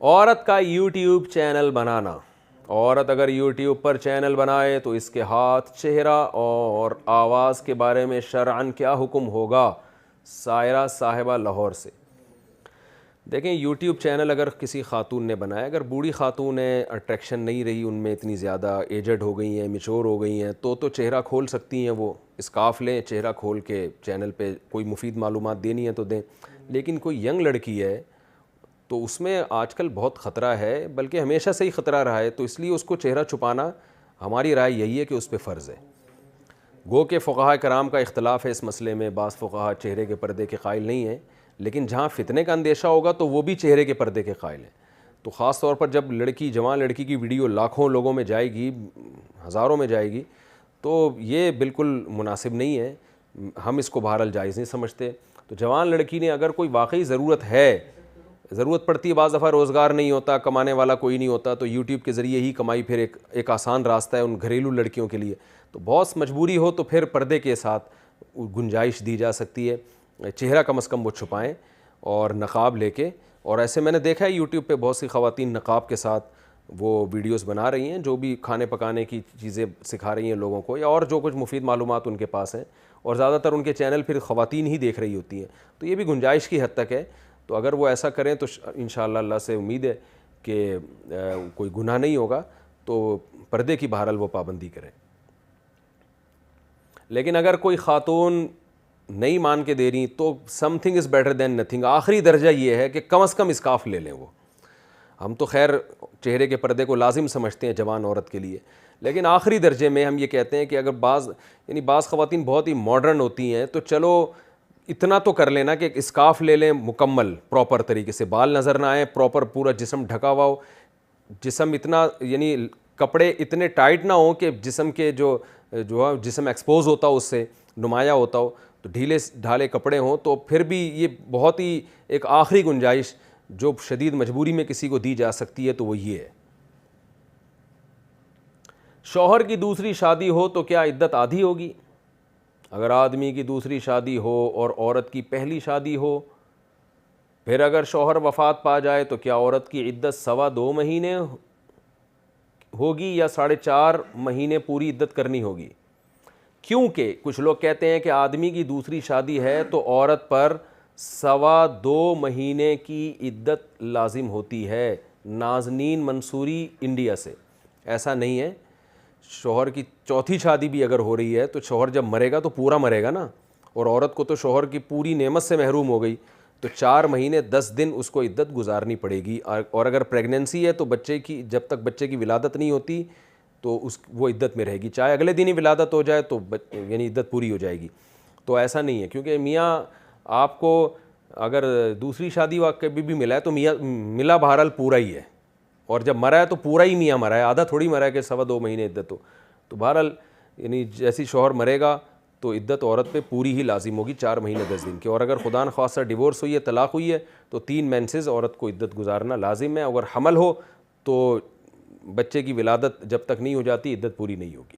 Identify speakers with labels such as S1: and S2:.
S1: औरत का YouTube channel बनाना। औरत अगर यूट्यूब पर चैनल बनाए तो इसके हाथ, चेहरा और आवाज़ के बारे में शरअन क्या हुक्म होगा। सायरा साहिबा लाहौर से। देखें, यूट्यूब चैनल अगर किसी खातून ने बनाया, अगर बूढ़ी खातून है, अट्रैक्शन नहीं रही उनमें इतनी ज़्यादा, एजड हो गई हैं, मैच्योर हो गई हैं, तो चेहरा खोल सकती हैं। वो स्काफ लें, चेहरा खोल के चैनल पे कोई मुफीद मालूमात देनी है तो दें। लेकिन कोई यंग लड़की है तो उसमें आजकल बहुत ख़तरा है, बल्कि हमेशा से ही ख़तरा रहा है, तो इसलिए उसको चेहरा छुपाना हमारी राय यही है कि उस पर फ़र्ज़ है। गो के फ़ुक़हा कराम का इख्तलाफ है इस मसले में, बाज़ फ़ुक़हा चेहरे के पर्दे के कायल नहीं हैं, लेकिन जहाँ फ़ितने का अंदेशा होगा तो वो भी चेहरे के पर्दे के कायल हैं। तो ख़ास तौर पर जब लड़की, जवान लड़की की वीडियो लाखों लोगों में जाएगी, हज़ारों में जाएगी, तो ये बिल्कुल मुनासिब नहीं है। हम इसको बहरहाल जायज़ नहीं समझते। तो जवान लड़की ने अगर कोई वाकई ज़रूरत पड़ती है, बाज़ दफ़ा रोज़गार नहीं होता, कमाने वाला कोई नहीं होता, तो यूट्यूब के ज़रिए ही कमाई फिर एक आसान रास्ता है उन घरेलू लड़कियों के लिए। तो बहुत मजबूरी हो तो फिर पर्दे के साथ गुंजाइश दी जा सकती है। चेहरा कम अज़ कम वो छुपाएँ और नक़ाब लेके। और ऐसे मैंने देखा है यूट्यूब पे बहुत सी ख़वातीन नक़ाब के साथ वो वीडियोस बना रही हैं, जो भी खाने पकाने की चीज़ें सिखा रही हैं लोगों को, या और जो कुछ मुफीद मालूमात उनके पास हैं, और ज़्यादातर उनके चैनल फिर ख़वातीन ही देख रही होती हैं। तो ये भी गुंजाइश की हद तक है। तो अगर वो ऐसा करें तो इंशाअल्लाह अल्लाह से उम्मीद है कि कोई गुनाह नहीं होगा, तो पर्दे की बहरहाल वो पाबंदी करें। लेकिन अगर कोई ख़ातून नहीं मान के दे रही तो something is better than nothing. आखिरी दर्जा ये है कि कम अज़ कम स्काफ ले लें वो। हम तो खैर चेहरे के पर्दे को लाजिम समझते हैं जवान औरत के लिए, लेकिन आखिरी दर्जे में हम ये कहते हैं कि अगर बाज़ ख़वातीन बहुत ही मॉडर्न होती हैं, तो चलो इतना तो कर लेना कि एक स्काफ ले लें मुकम्मल, प्रॉपर तरीके से, बाल नज़र ना आए, प्रॉपर पूरा जिस्म ढका हुआ हो। जिस्म इतना, यानी कपड़े इतने टाइट ना हो कि जिस्म के जो जिस्म एक्सपोज होता हो, उससे नुमाया होता हो। तो ढीले ढाले कपड़े हों तो फिर भी ये बहुत ही एक आखिरी गुंजाइश जो शदीद मजबूरी में किसी को दी जा सकती है, तो वो ये है। शौहर की दूसरी शादी हो तो क्या इद्दत आधी होगी? अगर आदमी की दूसरी शादी हो और औरत की पहली शादी हो, फिर अगर शौहर वफ़ात पा जाए तो क्या औरत की इद्दत 2.25 महीने होगी या 4.5 महीने पूरी इद्दत करनी होगी? क्योंकि कुछ लोग कहते हैं कि आदमी की दूसरी शादी है तो औरत पर 2.25 महीने की इद्दत लाजिम होती है। नाज़नीन मंसूरी, इंडिया से। ऐसा नहीं है। शौहर की चौथी शादी भी अगर हो रही है तो शौहर जब मरेगा तो पूरा मरेगा ना, और औरत को तो शौहर की पूरी नेमत से महरूम हो गई, तो 4 महीने 10 दिन उसको इद्दत गुजारनी पड़ेगी। और अगर प्रेगनेंसी है तो बच्चे की, जब तक बच्चे की विलादत नहीं होती तो वो इद्दत में रहेगी। चाहे अगले दिन ही विलादत हो जाए तो यानी इद्दत पूरी हो जाएगी। तो ऐसा नहीं है, क्योंकि मियाँ आपको अगर दूसरी शादी वाक़ई भी मिला है तो मियाँ मिला बहरहाल पूरा ही है, और जब मरा है तो पूरा ही मियाँ मरा है, आधा थोड़ी मरा है कि 2.25 महीने इद्दत हो। तो बहरहाल यानी जैसी शौहर मरेगा तो इद्दत औरत पे पूरी ही लाजिम होगी, 4 महीने 10 दिन की। और अगर खुदा न ख्वास्ता डिवोर्स हुई है, तलाक़ हुई है, तो 3 मेंसेस औरत को इद्दत गुजारना लाजिम है। अगर हमल हो तो बच्चे की विलादत जब तक नहीं हो जाती, इद्दत पूरी नहीं होगी।